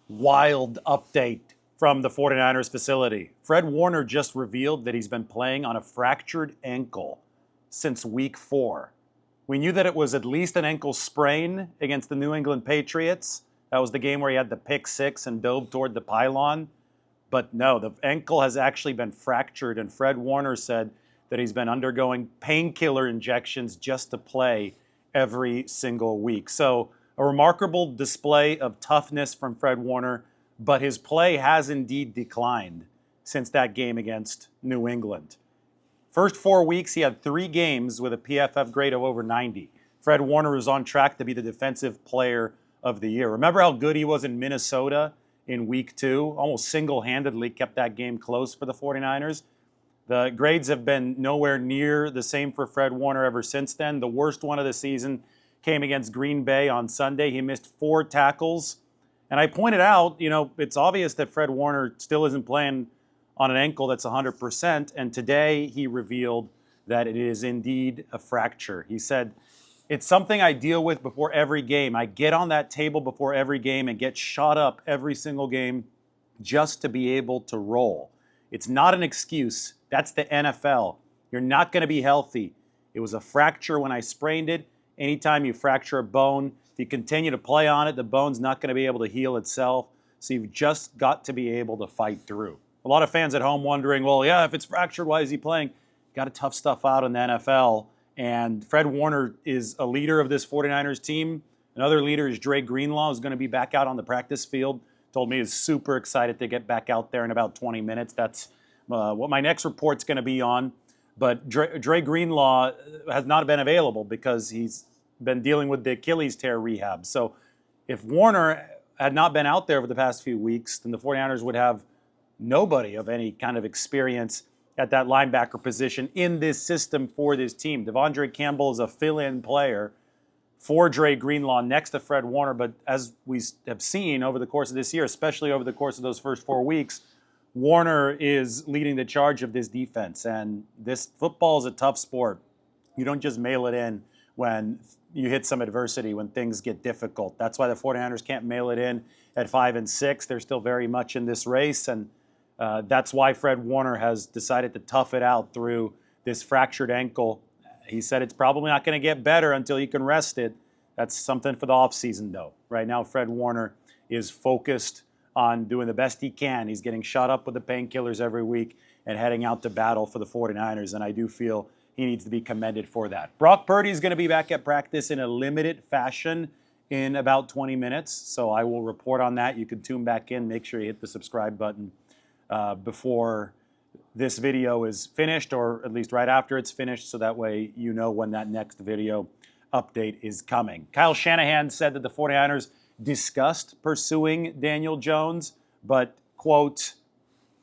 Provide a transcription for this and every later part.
Wild update from the 49ers facility. Fred Warner just revealed that he's been playing on a fractured ankle since week 4. We knew that it was at least an ankle sprain against the New England Patriots. That was the game where he had the pick six and dove toward the pylon. But no, the ankle has actually been fractured, and Fred Warner said that he's been undergoing painkiller injections just to play every single week. So a remarkable display of toughness from Fred Warner, but his play has indeed declined since that game against New England. First 4 weeks, he had 3 games with a PFF grade of over 90. Fred Warner was on track to be the defensive player of the year. Remember how good he was in Minnesota in week 2? Almost single-handedly kept that game close for the 49ers. The grades have been nowhere near the same for Fred Warner ever since then. The worst one of the season came against Green Bay on Sunday. He missed 4 tackles. And I pointed out, it's obvious that Fred Warner still isn't playing on an ankle that's 100%. And today he revealed that it is indeed a fracture. He said, "It's something I deal with before every game. I get on that table before every game and get shot up every single game just to be able to roll. It's not an excuse. That's the NFL. You're not going to be healthy. It was a fracture when I sprained it. Anytime you fracture a bone, if you continue to play on it, the bone's not going to be able to heal itself. So you've just got to be able to fight through." A lot of fans at home wondering, well, yeah, if it's fractured, why is he playing? Got to tough stuff out in the NFL. And Fred Warner is a leader of this 49ers team. Another leader is Purdy-Greenlaw, who's going to be back out on the practice field. Told me he's super excited to get back out there in about 20 minutes. That's what my next report's going to be on. But Purdy-Greenlaw has not been available because he's been dealing with the Achilles tear rehab. So if Warner had not been out there for the past few weeks, then the 49ers would have nobody of any kind of experience at that linebacker position in this system for this team. Devondre Campbell is a fill-in player for Purdy-Greenlaw next to Fred Warner. But as we have seen over the course of this year, especially over the course of those first 4 weeks, Warner is leading the charge of this defense. And this football is a tough sport. You don't just mail it in when you hit some adversity, when things get difficult. That's why the 49ers can't mail it in at 5-6. They're still very much in this race. And that's why Fred Warner has decided to tough it out through this fractured ankle. He said it's probably not going to get better until he can rest it. That's something for the offseason, though. Right now, Fred Warner is focused on doing the best he can. He's getting shot up with the painkillers every week and heading out to battle for the 49ers, and I do feel he needs to be commended for that. Brock Purdy is going to be back at practice in a limited fashion in about 20 minutes, so I will report on that. You can tune back in. Make sure you hit the subscribe button before this video is finished, or at least right after it's finished, so that way you know when that next video update is coming. Kyle Shanahan said that the 49ers discussed pursuing Daniel Jones, but, quote,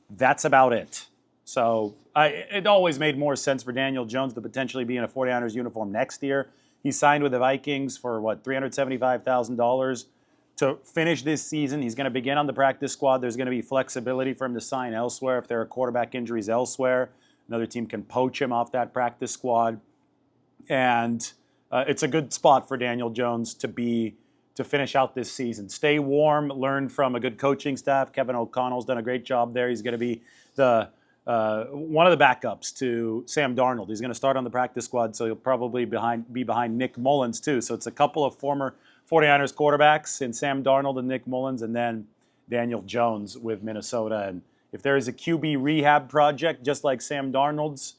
that's about it. So it always made more sense for Daniel Jones to potentially be in a 49ers uniform next year. He signed with the Vikings for, $375,000 to finish this season. He's going to begin on the practice squad. There's going to be flexibility for him to sign elsewhere if there are quarterback injuries elsewhere. Another team can poach him off that practice squad. And it's a good spot for Daniel Jones to finish out this season. Stay warm, learn from a good coaching staff. Kevin O'Connell's done a great job there. He's going to be one of the backups to Sam Darnold. He's going to start on the practice squad, so he'll probably be behind Nick Mullins too. So it's a couple of former 49ers quarterbacks in Sam Darnold and Nick Mullins, and then Daniel Jones with Minnesota. And if there is a QB rehab project just like Sam Darnold's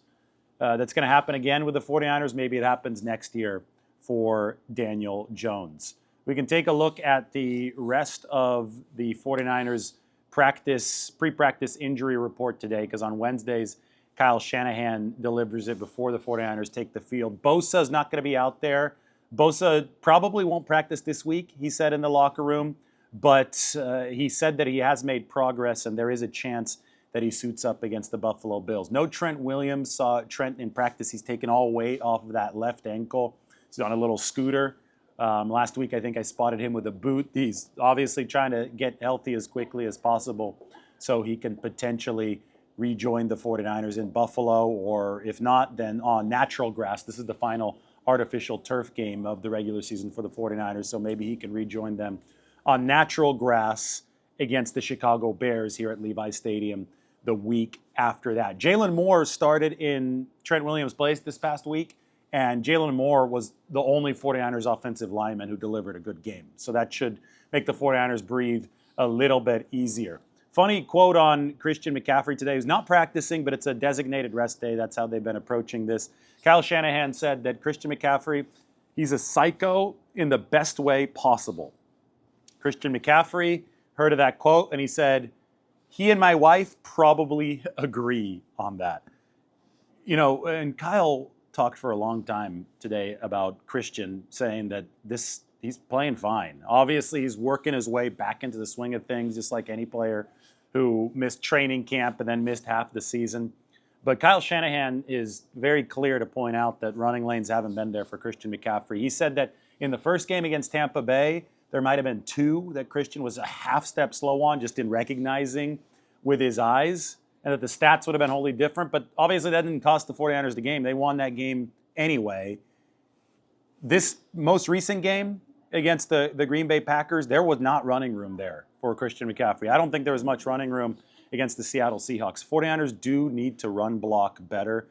that's going to happen again with the 49ers, maybe it happens next year for Daniel Jones. We can take a look at the rest of the 49ers pre-practice injury report today, because on Wednesdays, Kyle Shanahan delivers it before the 49ers take the field. Bosa's not going to be out there. Bosa probably won't practice this week, he said in the locker room, but he said that he has made progress and there is a chance that he suits up against the Buffalo Bills. No Trent Williams. Saw Trent in practice. He's taken all weight off of that left ankle. He's on a little scooter. Last week, I think I spotted him with a boot. He's obviously trying to get healthy as quickly as possible so he can potentially rejoin the 49ers in Buffalo, or if not, then on natural grass. This is the final artificial turf game of the regular season for the 49ers, so maybe he can rejoin them on natural grass against the Chicago Bears here at Levi Stadium the week after that. Jalen Moore started in Trent Williams' place this past week, and Jalen Moore was the only 49ers offensive lineman who delivered a good game. So that should make the 49ers breathe a little bit easier. Funny quote on Christian McCaffrey today, who's not practicing, but it's a designated rest day. That's how they've been approaching this. Kyle Shanahan said that Christian McCaffrey, he's a psycho in the best way possible. Christian McCaffrey heard of that quote, and he said, he and my wife probably agree on that. You know, and Kyle talked for a long time today about Christian, saying that he's playing fine. Obviously, he's working his way back into the swing of things, just like any player who missed training camp and then missed half the season. But Kyle Shanahan is very clear to point out that running lanes haven't been there for Christian McCaffrey. He said that in the first game against Tampa Bay, there might have been two that Christian was a half step slow on, just in recognizing with his eyes, and that the stats would have been wholly different. But obviously that didn't cost the 49ers the game. They won that game anyway. This most recent game against the Green Bay Packers, there was not running room there for Christian McCaffrey. I don't think there was much running room against the Seattle Seahawks. 49ers do need to run block better.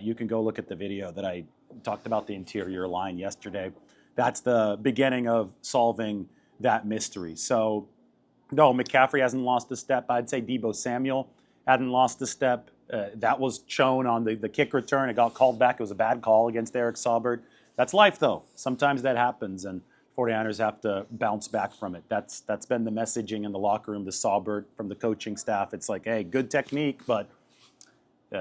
You can go look at the video that I talked about the interior line yesterday. That's the beginning of solving that mystery. So, no, McCaffrey hasn't lost a step. I'd say Deebo Samuel hadn't lost a step. That was shown on the kick return. It got called back. It was a bad call against Eric Saubert. That's life, though. Sometimes that happens, and 49ers have to bounce back from it. That's been the messaging in the locker room to Saubert from the coaching staff. It's like, hey, good technique, but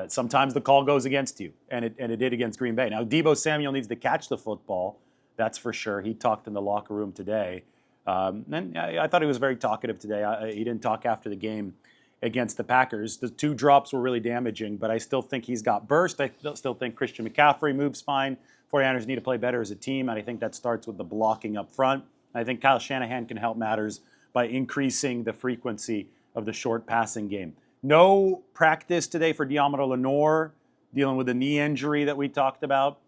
sometimes the call goes against you, and it did against Green Bay. Now, Deebo Samuel needs to catch the football. That's for sure. He talked in the locker room today. And I thought he was very talkative today. He didn't talk after the game against the Packers. The two drops were really damaging, but I still think he's got burst. I still think Christian McCaffrey moves fine. 49ers need to play better as a team, and I think that starts with the blocking up front. I think Kyle Shanahan can help matters by increasing the frequency of the short passing game. No practice today for Deommodore Lenoir, dealing with the knee injury that we talked about.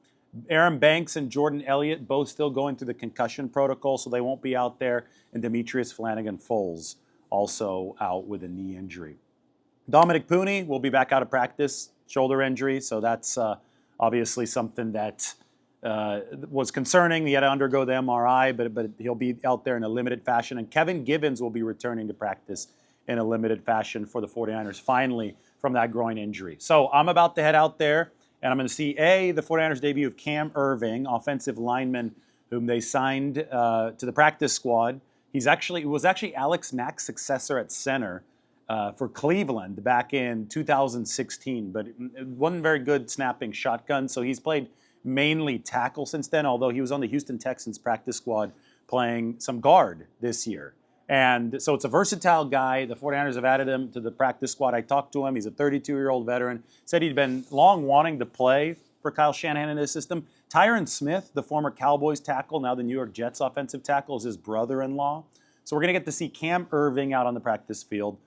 Aaron Banks and Jordan Elliott both still going through the concussion protocol, so they won't be out there. And Demetrius Flanagan-Foles also out with a knee injury. Dominic Pooney will be back out of practice, shoulder injury, so that's obviously something that was concerning. He had to undergo the MRI, but he'll be out there in a limited fashion. And Kevin Givens will be returning to practice in a limited fashion for the 49ers, finally, from that groin injury. So I'm about to head out there, and I'm going to see, the 49ers debut of Cam Irving, offensive lineman whom they signed to the practice squad. It was actually Alex Mack's successor at center for Cleveland back in 2016, but it wasn't very good snapping shotgun, so he's played mainly tackle since then, although he was on the Houston Texans practice squad playing some guard this year. And so it's a versatile guy. The 49ers have added him to the practice squad. I talked to him. He's a 32-year-old veteran. Said he'd been long wanting to play for Kyle Shanahan in his system. Tyron Smith, the former Cowboys tackle, now the New York Jets offensive tackle, is his brother-in-law. So we're going to get to see Cam Irving out on the practice field.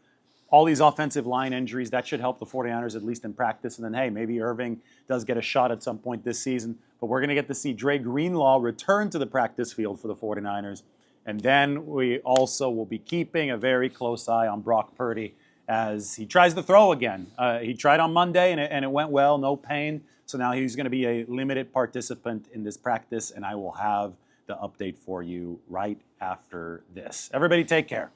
All these offensive line injuries, that should help the 49ers at least in practice. And then, hey, maybe Irving does get a shot at some point this season. But we're going to get to see Purdy-Greenlaw return to the practice field for the 49ers. And then we also will be keeping a very close eye on Brock Purdy as he tries to throw again. He tried on Monday, and it went well, no pain. So now he's going to be a limited participant in this practice, and I will have the update for you right after this. Everybody take care.